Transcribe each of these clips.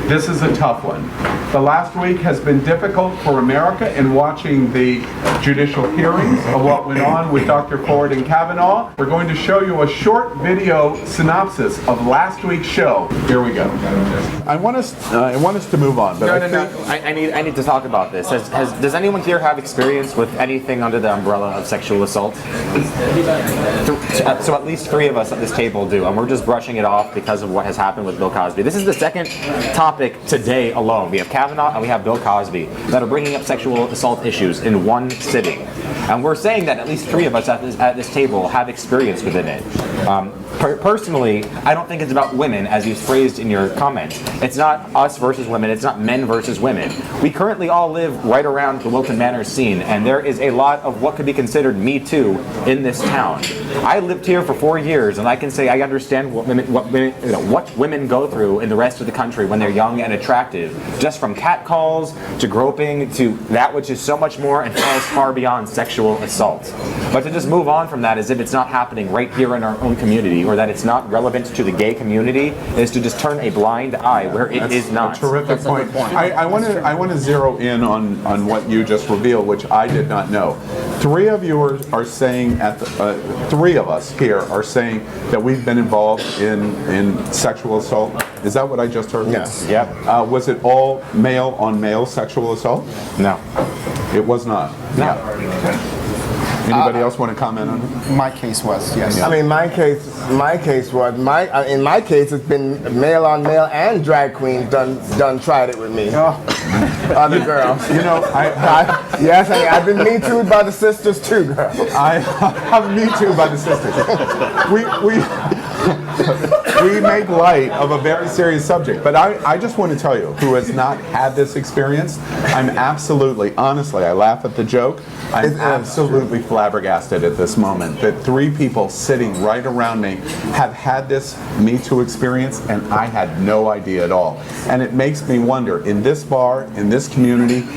This is a tough one. The last week has been difficult for America in watching the judicial hearings of what went on with Dr. Ford and Kavanaugh. We're going to show you a short video synopsis of last week's show. Here we go. I want us to move on. But I need to talk about this. Does anyone here have experience with anything under the umbrella of sexual assault? So at least 3 of us at this table do, and we're just brushing it off because of what has happened with Bill Cosby. This is the second topic today alone. We have Kavanaugh and we have Bill Cosby that are bringing up sexual assault issues in one sitting. And we're saying that at least 3 of us at this table have experience within it. Personally, I don't think it's about women, as you phrased in your comments. It's not us versus women. It's not men versus women. We currently all live right around the Wilton Manor scene, and there is a lot of what could be considered Me Too in this town. I lived here for 4 years, and I can say I understand what women go through in the rest of the country when they're young and attractive, just from catcalls to groping to that which is so much more and falls far beyond sexual assault. But to just move on from that as if it's not happening right here in our own community, or that it's not relevant to the gay community, is to just turn a blind eye where it is not. A terrific point. I want to zero in on what you just revealed, which I did not know. 3 of you are saying 3 of us here are saying that we've been involved in sexual assault. Is that what I just heard? Yes. Yep. Was it all male on male sexual assault? No. It was not. No. Yeah. Anybody else want to comment on it? My case was, yes. I mean, my case was in my case it's been male on male and drag queens done tried it with me. Other girls. You know, yes, I've been Me Too'd by the sisters too, girl. I'm Me Too by the sisters. We make light of a very serious subject, but I just want to tell you, who has not had this experience, I'm absolutely, honestly, I laugh at the joke, I'm absolutely flabbergasted at this moment that 3 people sitting right around me have had this Me Too experience, and I had no idea at all. And it makes me wonder, in this bar, in this community,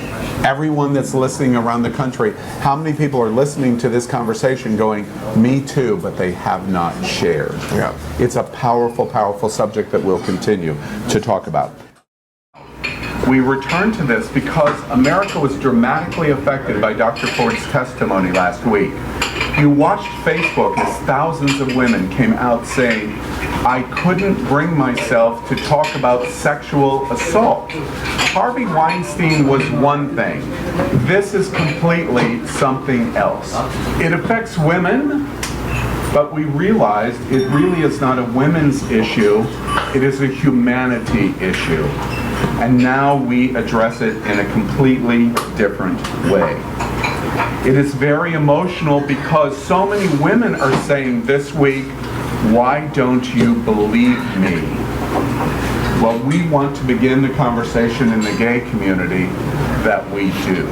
everyone that's listening around the country, how many people are listening to this conversation going, Me Too, but they have not shared. Yeah. It's a powerful, powerful subject that we'll continue to talk about. We return to this because America was dramatically affected by Dr. Ford's testimony last week. You watched Facebook as thousands of women came out saying, I couldn't bring myself to talk about sexual assault. Harvey Weinstein was one thing. This is completely something else. It affects women, but we realized it really is not a women's issue, it is a humanity issue. And now we address it in a completely different way. It is very emotional because so many women are saying this week, why don't you believe me? Well, we want to begin the conversation in the gay community that we do.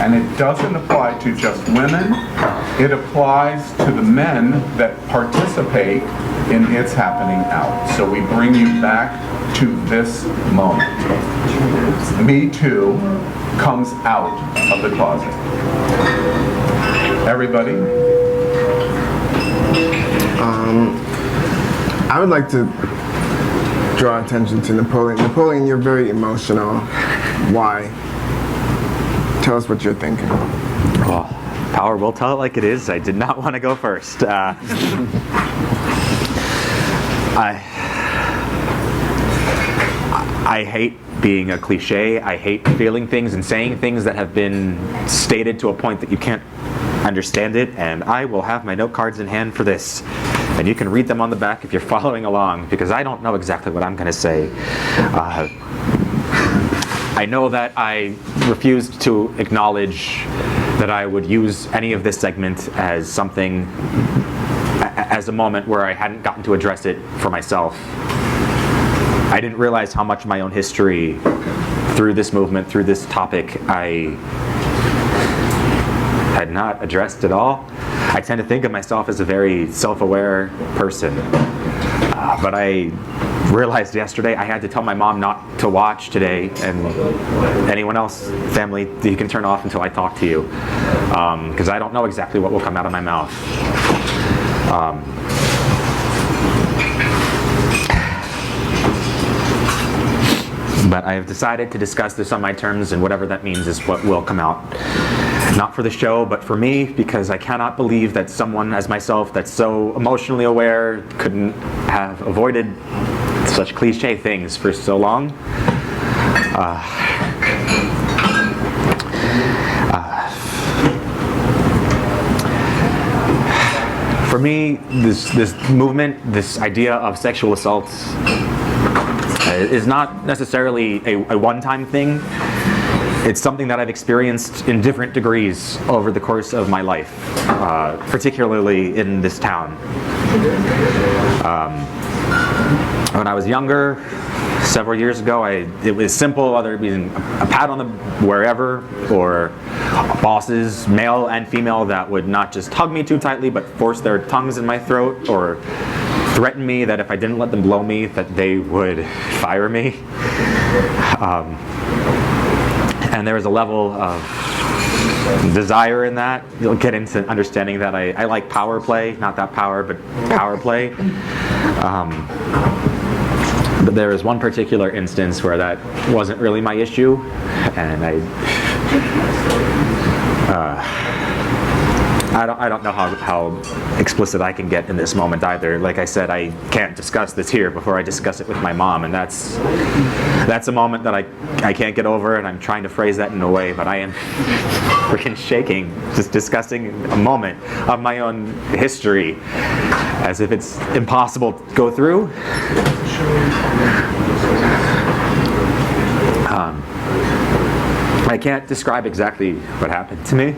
And it doesn't apply to just women, it applies to the men that participate in It's Happening Out. So we bring you back to this moment. Me Too comes out of the closet. Everybody? I would like to draw attention to Napoleon. Napoleon, you're very emotional. Why? Tell us what you're thinking. Well, power will tell it like it is. I did not want to go first. I hate being a cliche. I hate feeling things and saying things that have been stated to a point that you can't understand it, and I will have my note cards in hand for this. And you can read them on the back if you're following along, because I don't know exactly what I'm going to say. I know that I refused to acknowledge that I would use any of this segment as something, as a moment where I hadn't gotten to address it for myself. I didn't realize how much my own history through this movement, through this topic, I had not addressed at all. I tend to think of myself as a very self-aware person. But I realized yesterday I had to tell my mom not to watch today, and anyone else, family, you can turn off until I talk to you. Because I don't know exactly what will come out of my mouth. But I have decided to discuss this on my terms, and whatever that means is what will come out. Not for the show, but for me, because I cannot believe that someone as myself that's so emotionally aware couldn't have avoided such cliche things for so long. For me, this movement, this idea of sexual assaults is not necessarily a one-time thing. It's something that I've experienced in different degrees over the course of my life, particularly in this town. When I was younger, several years ago, it was simple, whether it be a pat on the wherever, or bosses, male and female, that would not just hug me too tightly, but force their tongues in my throat, or threaten me that if I didn't let them blow me, that they would fire me. And there was a level of desire in that. You'll get into understanding that I like power play, not that power, but power play. But there was one particular instance where that wasn't really my issue, and I don't know how explicit I can get in this moment either. Like I said, I can't discuss this here before I discuss it with my mom, and that's a moment that I can't get over, and I'm trying to phrase that in a way, but I am freaking shaking just discussing a moment of my own history as if it's impossible to go through. I can't describe exactly what happened to me.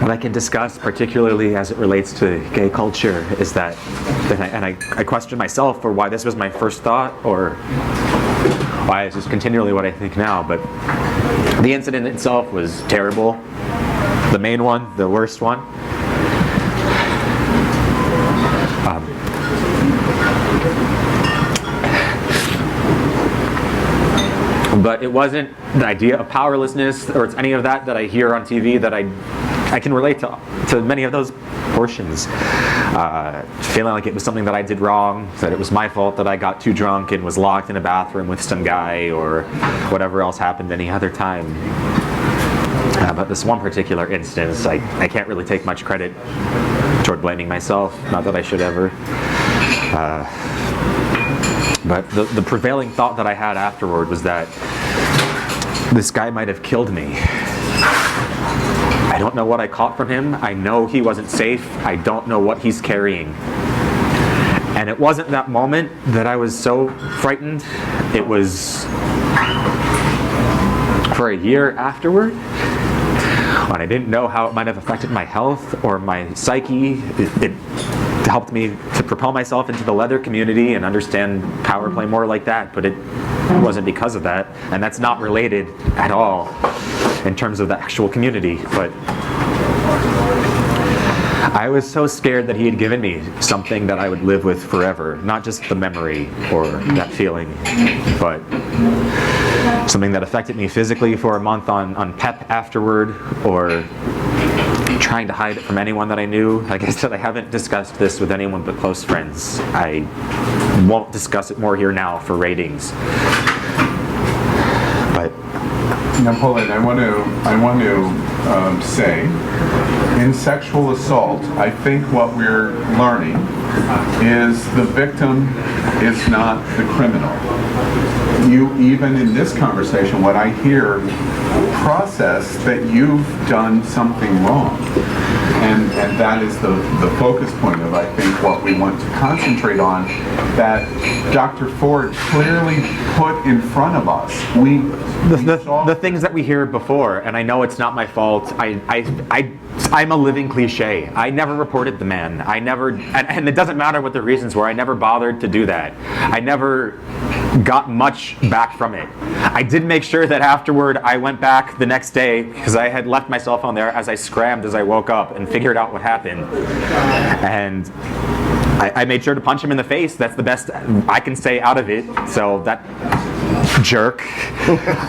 What I can discuss, particularly as it relates to gay culture, is that, and I question myself for why this was my first thought, or why it's just continually what I think now, but the incident itself was terrible. The main one, the worst one. But it wasn't the idea of powerlessness or it's any of that I hear on TV that I can relate to many of those portions. Feeling like it was something that I did wrong, that it was my fault that I got too drunk and was locked in a bathroom with some guy, or whatever else happened any other time. But this one particular instance, I can't really take much credit toward blaming myself, not that I should ever. But the prevailing thought that I had afterward was that this guy might have killed me. I don't know what I caught from him. I know he wasn't safe. I don't know what he's carrying. And it wasn't that moment that I was so frightened. It was for a year afterward, when I didn't know how it might have affected my health or my psyche. It helped me to propel myself into the leather community and understand power play more like that, but it wasn't because of that, and that's not related at all in terms of the actual community. But I was so scared that he had given me something that I would live with forever, not just the memory or that feeling, but something that affected me physically for a month on PEP afterward, or trying to hide it from anyone that I knew. Like I said, I haven't discussed this with anyone but close friends. I won't discuss it more here now for ratings. But Napoleon, I want to say, in sexual assault, I think what we're learning is the victim is not the criminal. You, even in this conversation, what I hear, process that you've done something wrong. And that is the focus point of, I think, what we want to concentrate on, that Dr. Ford clearly put in front of us. The things that we hear before, and I know it's not my fault. I'm a living cliche. I never reported the man. I never, and it doesn't matter what the reasons were. I never bothered to do that. I never got much back from it. I did make sure that afterward I went back the next day, because I had left my cell phone there as I scrammed as I woke up and figured out what happened. And I made sure to punch him in the face. That's the best I can say out of it. So that jerk.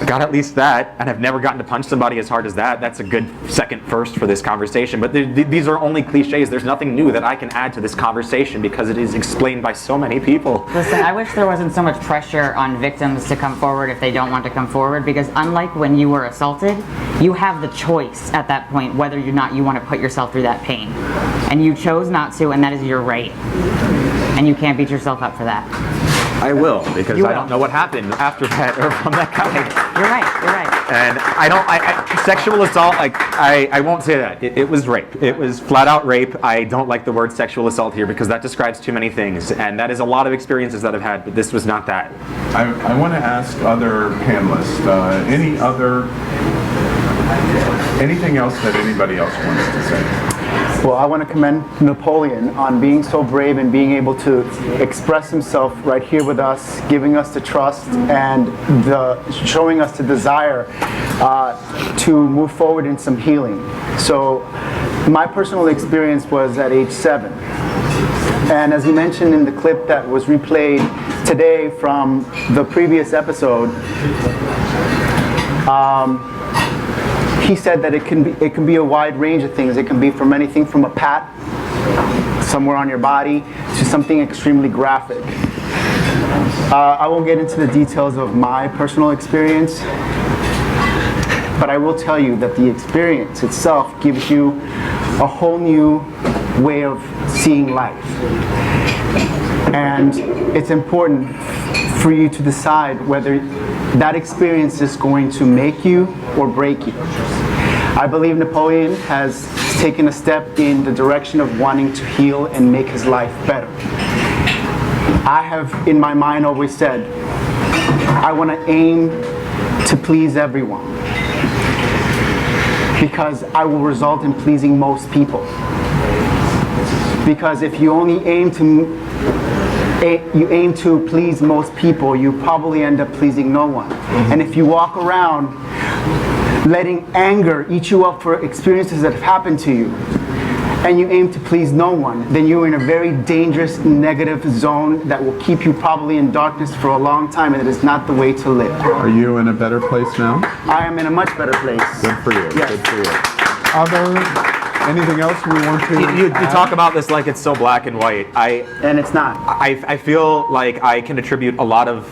Got at least that, and I've never gotten to punch somebody as hard as that. That's a good second first for this conversation. But these are only cliches. There's nothing new that I can add to this conversation because it is explained by so many people. Listen, I wish there wasn't so much pressure on victims to come forward if they don't want to come forward, because unlike when you were assaulted, you have the choice at that point whether or not you want to put yourself through that pain. And you chose not to, and that is your right. And you can't beat yourself up for that. I will, because You I will. don't know what happened after that or from that guy. You're right. And sexual assault, I won't say that. It was rape. It was flat out rape. I don't like the word sexual assault here because that describes too many things. And that is a lot of experiences that I've had, but this was not that. I want to ask other panelists, anything else that anybody else wants to say? Well, I want to commend Napoleon on being so brave and being able to express himself right here with us, giving us the trust and showing us the desire to move forward in some healing. So my personal experience was at age 7. And as he mentioned in the clip that was replayed today from the previous episode, he said that it can be a wide range of things. It can be from anything from a pat somewhere on your body to something extremely graphic. I won't get into the details of my personal experience, but I will tell you that the experience itself gives you a whole new way of seeing life. And it's important for you to decide whether that experience is going to make you or break you. I believe Napoleon has taken a step in the direction of wanting to heal and make his life better. I have, in my mind, always said, I want to aim to please everyone, because I will result in pleasing most people. Because if you only aim to please most people, you probably end up pleasing no one. And if you walk around letting anger eat you up for experiences that have happened to you, and you aim to please no one, then you're in a very dangerous, negative zone that will keep you probably in darkness for a long time, and it is not the way to live. Are you in a better place now? I am in a much better place. Good for you. Yes. Good for you. Anything else we want to You talk about this like it's so black and white. And it's not. I feel like I can attribute a lot of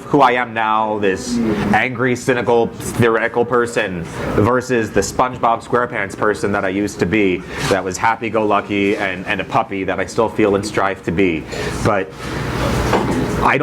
who I am now, this angry, cynical, theoretical person, versus the SpongeBob SquarePants person that I used to be, that was happy-go-lucky and a puppy that I still feel and strive to be. But I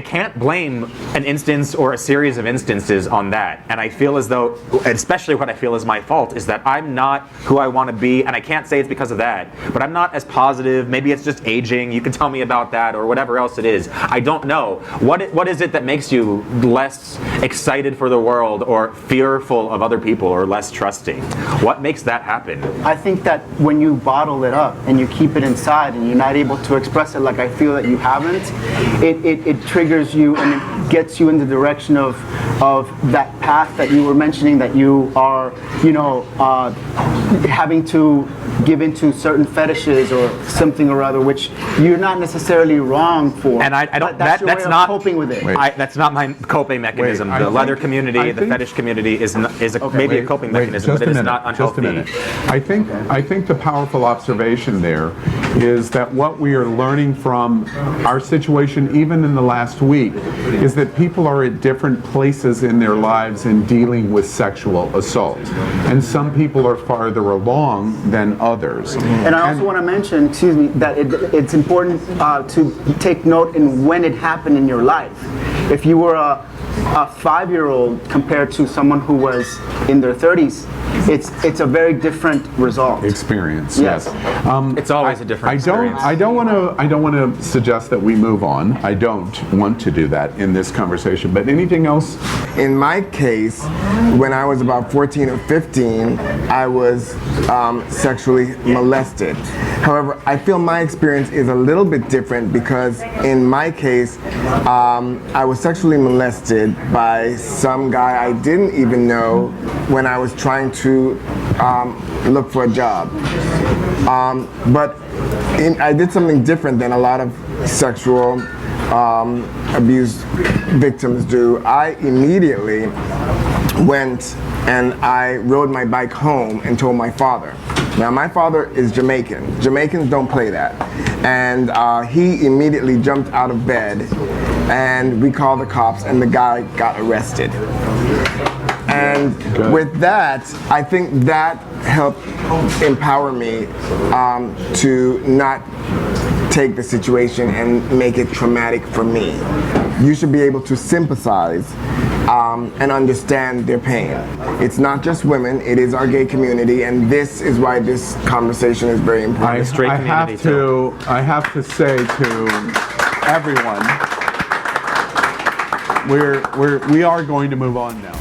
can't blame an instance or a series of instances on that. And I feel as though, especially what I feel is my fault, is that I'm not who I want to be, and I can't say it's because of that, but I'm not as positive. Maybe it's just aging. You can tell me about that or whatever else it is. I don't know. What is it that makes you less excited for the world or fearful of other people or less trusting? What makes that happen? I think that when you bottle it up and you keep it inside and you're not able to express it like I feel that you haven't, it triggers you and it gets you in the direction of that path that you were mentioning, that you are, having to give into certain fetishes or something or other, which you're not necessarily wrong for. And I don't. But that's your way of not coping with it. That's not my coping mechanism. Wait, the leather community, the fetish community is maybe a coping mechanism, but it is not unhealthy. Just a minute. I think the powerful observation there is that what we are learning from our situation, even in the last week, is that people are at different places in their lives in dealing with sexual assault, and some people are farther along than others. And I also want to mention, that it's important to take note in when it happened in your life. If you were a 5-year-old compared to someone who was in their 30s, it's a very different result. Experience. Yes. It's always a different experience. I don't want to suggest that we move on. I don't want to do that in this conversation. But anything else? In my case, when I was about 14 or 15, I was sexually molested. However, I feel my experience is a little bit different because in my case, I was sexually molested by some guy I didn't even know when I was trying to look for a job. But I did something different than a lot of sexual abuse victims do, I immediately went and I rode my bike home and told my father. Now my father is Jamaican. Jamaicans don't play that. And he immediately jumped out of bed and we called the cops and the guy got arrested. And with that, I think that helped empower me to not take the situation and make it traumatic for me. You should be able to sympathize and understand their pain. It's not just women, it is our gay community, and this is why this conversation is very important. straight community I have to say to everyone, we are going to move on now.